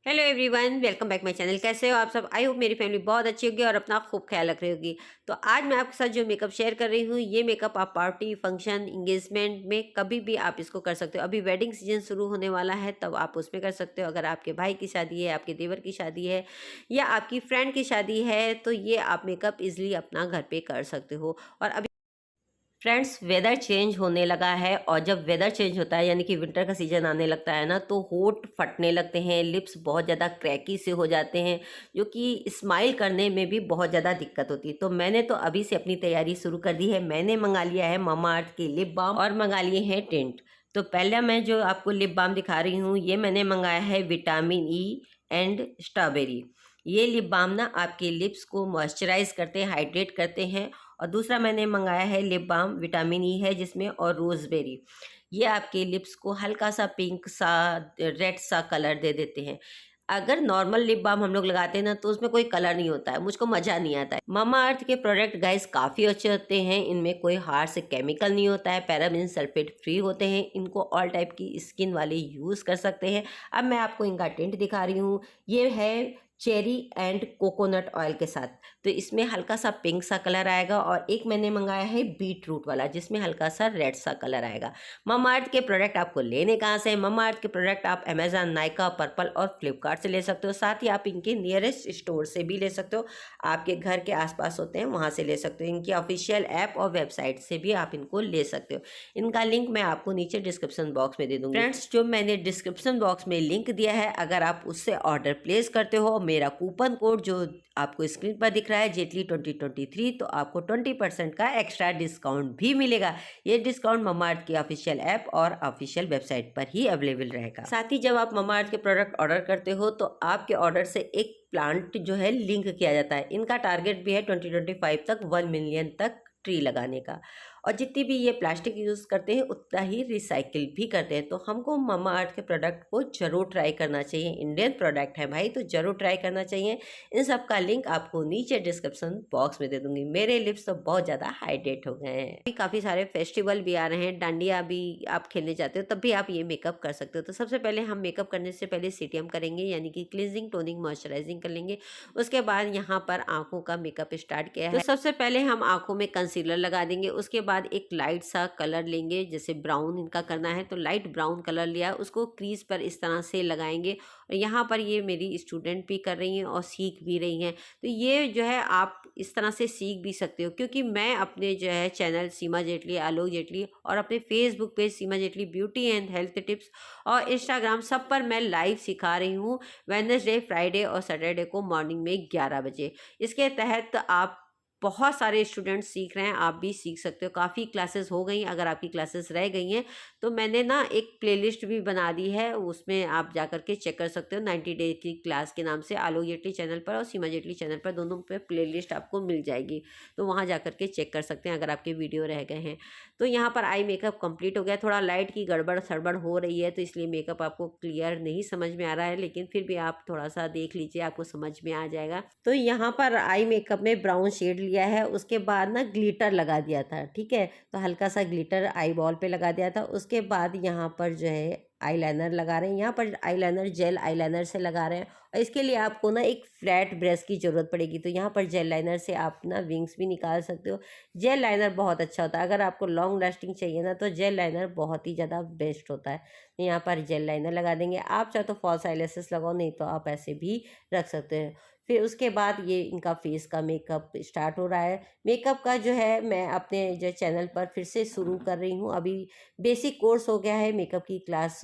Hello everyone, welcome back my channel. कैसे हो आप सब? आई होप मेरी फैमिली बहुत अच्छी होगी और अपना खूब ख्याल रख रही होगी। तो आज मैं आपके साथ जो मेकअप शेयर कर रही हूँ, ये मेकअप आप पार्टी, फंक्शन, इंगेजमेंट में कभी भी आप इसको कर सकते हो। अभी वेडिंग सीजन शुरू होने वाला है, तब आप उसमें कर सकते हो। अगर आपके भाई की शादी है, आपके देवर की शादी है या आपकी फ्रेंड की शादी है, तो ये आप मेकअप इजिली अपना घर पे कर सकते हो। और अभी फ्रेंड्स, वेदर चेंज होने लगा है और जब वेदर चेंज होता है यानी कि विंटर का सीजन आने लगता है ना, तो होंठ फटने लगते हैं, लिप्स बहुत ज़्यादा क्रैकी से हो जाते हैं, जो कि स्माइल करने में भी बहुत ज़्यादा दिक्कत होती है। तो मैंने तो अभी से अपनी तैयारी शुरू कर दी है। मैंने मंगा लिया है ममा अर्थ के लिप बाम और मंगा लिए हैं टिंट। तो पहले मैं जो आपको लिप बाम दिखा रही हूँ, ये मैंने मंगाया है विटामिन ई एंड स्ट्रॉबेरी। ये लिप बाम ना आपके लिप्स को मॉइस्चराइज करते हैं, हाइड्रेट करते हैं। और दूसरा मैंने मंगाया है लिप बाम, विटामिन ई है जिसमें, और रोज़बेरी। ये आपके लिप्स को हल्का सा पिंक सा, रेड सा कलर दे देते हैं। अगर नॉर्मल लिप बाम हम लोग लगाते हैं ना, तो उसमें कोई कलर नहीं होता है, मुझको मज़ा नहीं आता है। ममा अर्थ के प्रोडक्ट गाइस काफ़ी अच्छे होते हैं। इनमें कोई हार्श केमिकल नहीं होता है, पैराबेन सल्फेट फ्री होते हैं। इनको ऑल टाइप की स्किन वाले यूज़ कर सकते हैं। अब मैं आपको इनका टिंट दिखा रही हूँ। ये है चेरी एंड कोकोनट ऑयल के साथ। तो इसमें हल्का सा पिंक सा कलर आएगा। और एक मैंने मंगाया है बीट रूट वाला, जिसमें हल्का सा रेड सा कलर आएगा। ममा अर्थ के प्रोडक्ट आपको लेने कहाँ से हैं? ममा अर्थ के प्रोडक्ट आप अमेजॉन, नायका, पर्पल और फ्लिपकार्ट से ले सकते हो। साथ ही आप इनके नियरेस्ट स्टोर से भी ले सकते हो। आपके घर के आसपास होते हैं, वहाँ से ले सकते हो। इनकी ऑफिशियल ऐप और वेबसाइट से भी आप इनको ले सकते हो। इनका लिंक मैं आपको नीचे डिस्क्रिप्शन बॉक्स में दे दूँगी। फ्रेंड्स, जो मैंने डिस्क्रिप्शन बॉक्स में लिंक दिया है, अगर आप उससे ऑर्डर प्लेस करते हो, मेरा कूपन कोड जो आपको स्क्रीन पर दिख रहा है जेटली 2023, तो आपको 20% का एक्स्ट्रा डिस्काउंट भी मिलेगा। ये डिस्काउंट ममाअर्थ की ऑफिशियल ऐप और ऑफिशियल वेबसाइट पर ही अवेलेबल रहेगा। साथ ही जब आप ममाअर्थ के प्रोडक्ट ऑर्डर करते हो, तो आपके ऑर्डर से एक प्लांट जो है लिंक किया जाता है। इनका टारगेट भी है 2025 तक 1 मिलियन तक ट्री लगाने का। और जितनी भी ये प्लास्टिक यूज़ करते हैं, उतना ही रिसाइकिल भी करते हैं। तो हमको ममा अर्थ के प्रोडक्ट को ज़रूर ट्राई करना चाहिए। इंडियन प्रोडक्ट है भाई, तो ज़रूर ट्राई करना चाहिए। इन सब का लिंक आपको नीचे डिस्क्रिप्शन बॉक्स में दे दूंगी। मेरे लिप्स तो बहुत ज़्यादा हाइड्रेट हो गए हैं। अभी काफ़ी सारे फेस्टिवल भी आ रहे हैं, डांडिया भी आप खेलने जाते हो, तब भी आप ये मेकअप कर सकते हो। तो सबसे पहले हम मेकअप करने से पहले सीटीएम करेंगे, यानी कि क्लींजिंग, टोनिंग, मॉइस्चराइजिंग कर लेंगे। उसके बाद यहाँ पर आंखों का मेकअप स्टार्ट किया है। तो सबसे पहले हम आंखों में कंसीलर लगा देंगे। उसके बाद एक लाइट सा कलर लेंगे, जैसे ब्राउन इनका करना है, तो लाइट ब्राउन कलर लिया, उसको क्रीज पर इस तरह से लगाएंगे। और यहाँ पर ये मेरी स्टूडेंट भी कर रही हैं और सीख भी रही हैं। तो ये जो है आप इस तरह से सीख भी सकते हो, क्योंकि मैं अपने जो है चैनल सीमा जेटली, आलोक जेटली, और अपने Facebook page Seema Jaitley beauty and health tips और इंस्टाग्राम, सब पर मैं लाइव सिखा रही हूँ, वेडनेसडे, फ्राइडे और सैटरडे को मॉर्निंग में 11 बजे। इसके तहत आप बहुत सारे स्टूडेंट्स सीख रहे हैं, आप भी सीख सकते हो। काफ़ी क्लासेस हो गई, अगर आपकी क्लासेस रह गई हैं तो मैंने ना एक प्लेलिस्ट भी बना दी है, उसमें आप जा कर के चेक कर सकते हो। 90 डे की क्लास के नाम से आलोक जेटली चैनल पर और सीमा जेटली चैनल पर, दोनों पे प्लेलिस्ट आपको मिल जाएगी। तो वहाँ जा कर के चेक कर सकते हैं अगर आपके वीडियो रह गए हैं। तो यहाँ पर आई मेकअप कंप्लीट हो गया। थोड़ा लाइट की गड़बड़ सड़बड़ हो रही है, तो इसलिए मेकअप आपको क्लियर नहीं समझ में आ रहा है, लेकिन फिर भी आप थोड़ा सा देख लीजिए, आपको समझ में आ जाएगा। तो यहाँ पर आई मेकअप में ब्राउन शेड लिया है। उसके बाद ना ग्लिटर लगा दिया था, ठीक है, तो हल्का सा ग्लिटर आई बॉल पे लगा दिया था। उसके बाद यहाँ पर जो है आईलाइनर लगा रहे हैं। यहाँ पर आईलाइनर जेल आईलाइनर से लगा रहे हैं, और इसके लिए आपको ना एक फ्लैट ब्रश की ज़रूरत पड़ेगी। तो यहाँ पर जेल लाइनर से आप ना विंग्स भी निकाल सकते हो। जेल लाइनर बहुत अच्छा होता है, अगर आपको लॉन्ग लास्टिंग चाहिए ना, तो जेल लाइनर बहुत ही ज़्यादा बेस्ट होता है। तो यहाँ पर जेल लाइनर लगा देंगे। आप चाहे तो फॉल्स आईलैशेस लगाओ, नहीं तो आप ऐसे भी रख सकते हैं। फिर उसके बाद ये इनका फेस का मेकअप स्टार्ट हो रहा है। मेकअप का जो है मैं अपने जो चैनल पर फिर से शुरू कर रही हूँ। अभी बेसिक कोर्स हो गया है, मेकअप की क्लास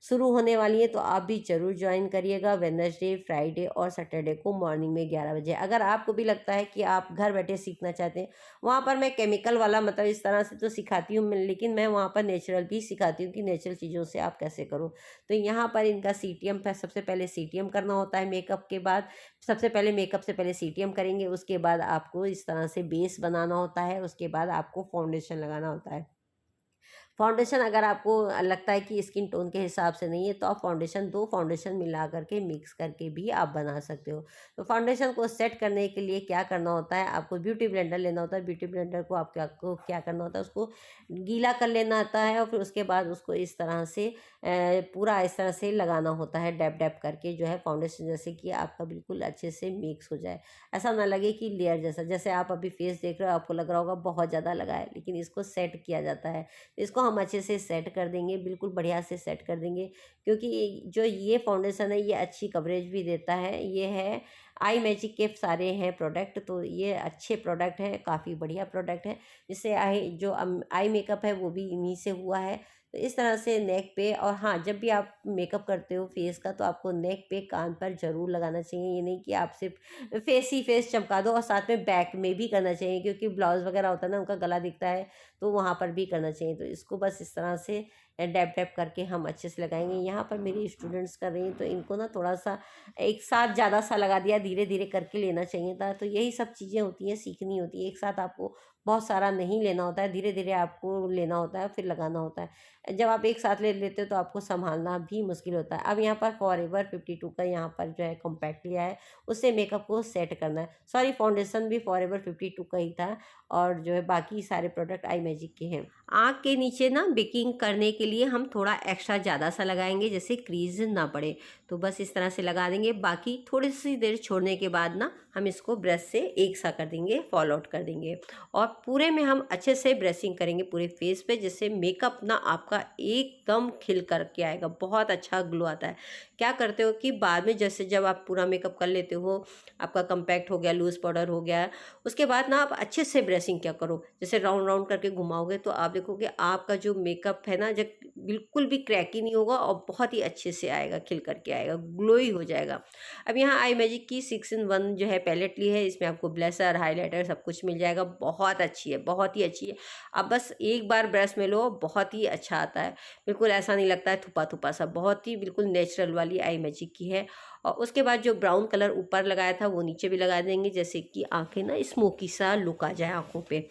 शुरू होने वाली है, तो आप भी ज़रूर ज्वाइन करिएगा। वेडनेसडे, फ्राइडे और सैटरडे को मॉर्निंग में 11 बजे। अगर आपको भी लगता है कि आप घर बैठे सीखना चाहते हैं, वहाँ पर मैं केमिकल वाला मतलब इस तरह से तो सिखाती हूँ, लेकिन मैं वहाँ पर नेचुरल भी सिखाती हूँ कि नेचुरल चीज़ों से आप कैसे करो। तो यहाँ पर इनका सीटीएम, सबसे पहले सीटीएम करना होता है मेकअप के बाद। सबसे पहले मेकअप से पहले सीटीएम करेंगे, उसके बाद आपको इस तरह से बेस बनाना होता है, उसके बाद आपको फाउंडेशन लगाना होता है। फाउंडेशन अगर आपको लगता है कि स्किन टोन के हिसाब से नहीं है तो आप फाउंडेशन 2 फाउंडेशन मिला करके मिक्स करके भी आप बना सकते हो। तो फाउंडेशन को सेट करने के लिए क्या करना होता है, आपको ब्यूटी ब्लेंडर लेना होता है। ब्यूटी ब्लेंडर को आपको क्या करना होता है, उसको गीला कर लेना आता है और फिर उसके बाद उसको इस तरह से पूरा इस तरह से लगाना होता है, डैब डैब करके जो है फाउंडेशन, जैसे कि आपका बिल्कुल अच्छे से मिक्स हो जाए। ऐसा ना लगे कि लेयर जैसा, जैसे आप अभी फेस देख रहे हो आपको लग रहा होगा बहुत ज़्यादा लगा है, लेकिन इसको सेट किया जाता है। इसको हम अच्छे से सेट कर देंगे, बिल्कुल बढ़िया से सेट कर देंगे, क्योंकि जो ये फाउंडेशन है ये अच्छी कवरेज भी देता है। ये है आई मैजिक के सारे हैं प्रोडक्ट, तो ये अच्छे प्रोडक्ट हैं, काफ़ी बढ़िया प्रोडक्ट है। जिससे आई मेकअप है वो भी इन्हीं से हुआ है। तो इस तरह से नेक पे, और हाँ, जब भी आप मेकअप करते हो फेस का तो आपको नेक पे, कान पर ज़रूर लगाना चाहिए। ये नहीं कि आप सिर्फ फेस ही फेस चमका दो, और साथ में बैक में भी करना चाहिए, क्योंकि ब्लाउज वगैरह होता है ना, उनका गला दिखता है, तो वहाँ पर भी करना चाहिए। तो इसको बस इस तरह से डैब डैब करके हम अच्छे से लगाएंगे। यहाँ पर मेरी स्टूडेंट्स कर रही हैं तो इनको ना थोड़ा सा एक साथ ज़्यादा सा लगा दिया, धीरे धीरे करके लेना चाहिए था। तो यही सब चीज़ें होती हैं, सीखनी होती है। एक साथ आपको बहुत सारा नहीं लेना होता है, धीरे धीरे आपको लेना होता है, फिर लगाना होता है। जब आप एक साथ ले लेते हो तो आपको संभालना भी मुश्किल होता है। अब यहाँ पर फॉरएवर 52 का यहाँ पर जो है कॉम्पैक्ट लिया है, उससे मेकअप को सेट करना है। सॉरी, फाउंडेशन भी फॉरएवर 52 का ही था, और जो है बाकी सारे प्रोडक्ट आई मैजिक के हैं। आँख के नीचे ना बेकिंग करने के लिए हम थोड़ा एक्स्ट्रा ज़्यादा सा लगाएंगे, जैसे क्रीज ना पड़े। तो बस इस तरह से लगा देंगे। बाकी थोड़ी सी देर छोड़ने के बाद ना हम इसको ब्रश से एक सा कर देंगे, फॉल आउट कर देंगे, और पूरे में हम अच्छे से ब्रशिंग करेंगे पूरे फेस पे, जिससे मेकअप ना आपका एकदम खिल करके आएगा, बहुत अच्छा ग्लो आता है। क्या करते हो कि बाद में जैसे जब आप पूरा मेकअप कर लेते हो, आपका कम्पैक्ट हो गया, लूज़ पाउडर हो गया, उसके बाद ना आप अच्छे से ब्रशिंग क्या करो, जैसे राउंड राउंड करके घुमाओगे तो आप देखोगे आपका जो मेकअप है ना, जब बिल्कुल भी क्रैकी नहीं होगा और बहुत ही अच्छे से आएगा, खिल करके आएगा, ग्लोई हो जाएगा। अब यहाँ आई मैजिक की 6 in 1 जो है पैलेट ली है, इसमें आपको ब्लशर, हाइलाइटर सब कुछ मिल जाएगा। बहुत अच्छी है, बहुत ही अच्छी है। अब बस एक बार ब्रश में लो, बहुत ही अच्छा आता है, बिल्कुल ऐसा नहीं लगता है थुपा थुपा सा, बहुत ही बिल्कुल नेचुरल वाली आई मैजिक की है। और उसके बाद जो ब्राउन कलर ऊपर लगाया था वो नीचे भी लगा देंगे, जैसे कि आंखें ना स्मोकी सा लुक आ जाए आंखों पे।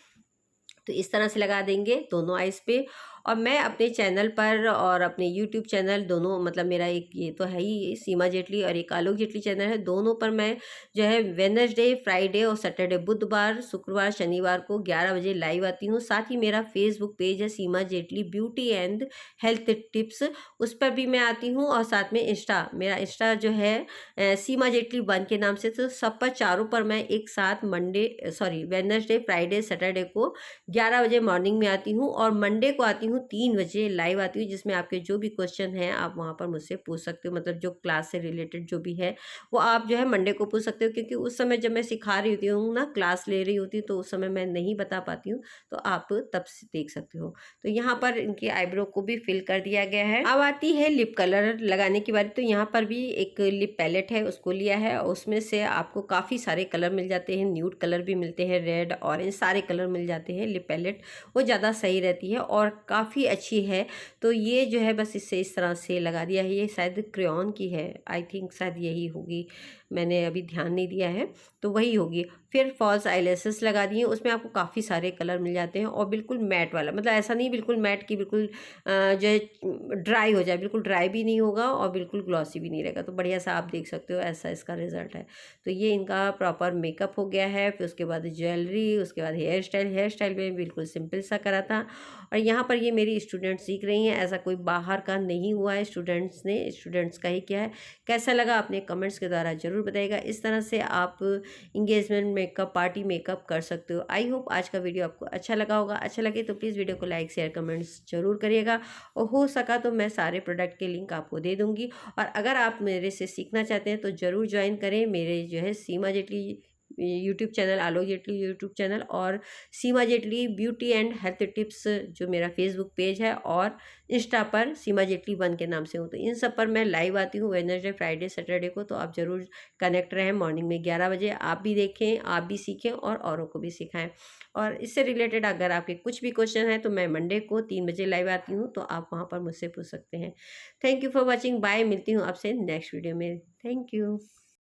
तो इस तरह से लगा देंगे दोनों आइज़ पे। और मैं अपने चैनल पर और अपने यूट्यूब चैनल दोनों, मतलब मेरा एक ये तो है ही सीमा जेटली और एक आलोक जेटली चैनल है, दोनों पर मैं जो है वेडनेसडे, फ्राइडे और सैटरडे, बुधवार, शुक्रवार, शनिवार को 11 बजे लाइव आती हूँ। साथ ही मेरा फेसबुक पेज है Seema Jaitley beauty and health tips, उस पर भी मैं आती हूँ। और साथ में मेरा इंस्टा जो है सीमा जेटली 1 के नाम से। तो सब पर चारों पर मैं एक साथ वेडनेसडे, फ्राइडे, सैटरडे को 11 बजे मॉर्निंग में आती हूँ, और मंडे को आती हूँ 3 बजे लाइव आती हूँ, जिसमें आपके जो भी क्वेश्चन हैं आप वहाँ पर मुझसे पूछ सकते हो, मतलब जो क्लास से रिलेटेड जो भी है वो आप जो है मंडे को पूछ सकते हो, क्योंकि उस समय जब मैं सिखा रही होती हूँ ना, क्लास ले रही होती हूँ, तो उस समय मैं नहीं बता पाती हूँ, तो आप तब से देख सकते हो। तो यहाँ पर इनकी आईब्रो को भी फिल कर दिया गया है। अब आती है लिप कलर लगाने की बारी। तो यहाँ पर भी एक लिप पैलेट है, उसको लिया है, और उसमें से आपको काफ़ी सारे कलर मिल जाते हैं, न्यूड कलर भी मिलते हैं, रेड, ऑरेंज, सारे कलर मिल जाते हैं। लिप पैलेट वो ज़्यादा सही रहती है और काफ़ी अच्छी है। तो ये जो है बस इससे इस तरह से लगा दिया है। ये शायद क्रेयॉन की है, आई थिंक शायद यही होगी, मैंने अभी ध्यान नहीं दिया है, तो वही होगी। फिर फॉल्स आईलैशेस लगा दिए, उसमें आपको काफ़ी सारे कलर मिल जाते हैं, और बिल्कुल मैट वाला, मतलब ऐसा नहीं बिल्कुल मैट की बिल्कुल जो है ड्राई हो जाए, बिल्कुल ड्राई भी नहीं होगा और बिल्कुल ग्लॉसी भी नहीं रहेगा। तो बढ़िया सा आप देख सकते हो, ऐसा इसका रिजल्ट है। तो ये इनका प्रॉपर मेकअप हो गया है। फिर उसके बाद ज्वेलरी, उसके बाद हेयर स्टाइल में बिल्कुल सिंपल सा करा था। और यहाँ पर ये मेरी स्टूडेंट सीख रही हैं, ऐसा कोई बाहर का नहीं हुआ है, स्टूडेंट्स का ही किया है। कैसा लगा अपने कमेंट्स के द्वारा ज़रूर बताइएगा। इस तरह से आप इंगेजमेंट मेकअप, पार्टी मेकअप कर सकते हो। आई होप आज का वीडियो आपको अच्छा लगा होगा। अच्छा लगे तो प्लीज़ वीडियो को लाइक, शेयर, कमेंट्स जरूर करिएगा, और हो सका तो मैं सारे प्रोडक्ट के लिंक आपको दे दूँगी। और अगर आप मेरे से सीखना चाहते हैं तो ज़रूर ज्वाइन करें मेरे जो है Seema Jaitley YouTube channel, Alok Jaitley YouTube channel, और Seema Jaitley beauty and health tips जो मेरा फेसबुक पेज है, और इंस्टा पर सीमा जेटली 1 के नाम से हूँ। तो इन सब पर मैं लाइव आती हूँ वेडनेसडे, फ्राइडे, सैटरडे को। तो आप ज़रूर कनेक्ट रहें मॉर्निंग में 11 बजे। आप भी देखें, आप भी सीखें और औरों को भी सिखाएं। और इससे रिलेटेड अगर आपके कुछ भी क्वेश्चन हैं तो मैं मंडे को 3 बजे लाइव आती हूँ, तो आप वहाँ पर मुझसे पूछ सकते हैं। Thank you for watching, bye. मिलती हूँ आपसे नेक्स्ट वीडियो में। Thank you.